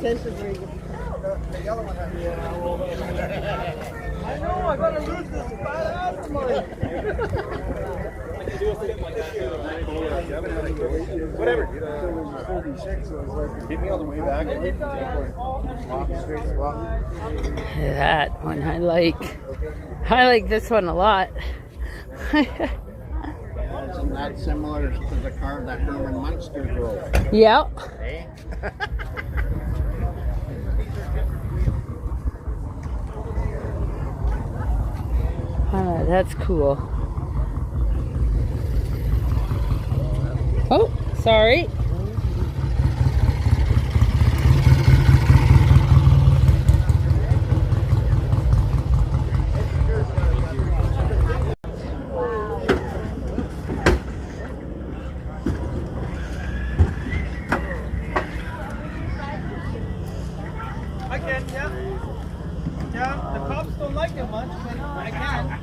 attention very good. I know, I gotta lose this bad ass of mine. Whatever. Get me on the way back. That one I like. I like this one a lot. Isn't that similar to the car that Herman Munster drove? Yep. Eh? Oh, that's cool. Oh, sorry. I can, yeah. Yeah, the cops don't like it much, but I can.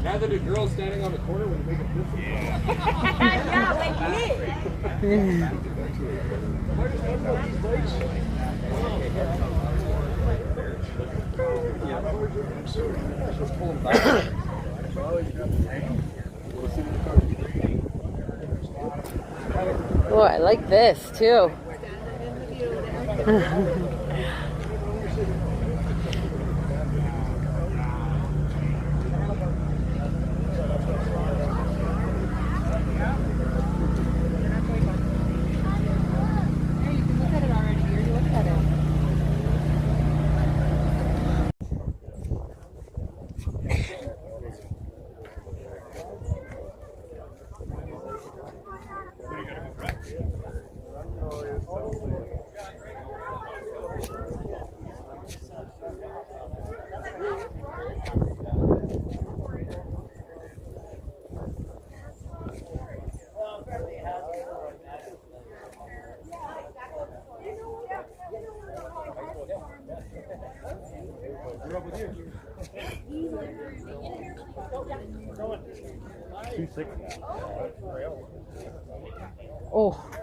Neither do girls standing on the corner when you make a difference. Yeah, like me. Oh, I like this too. Oh.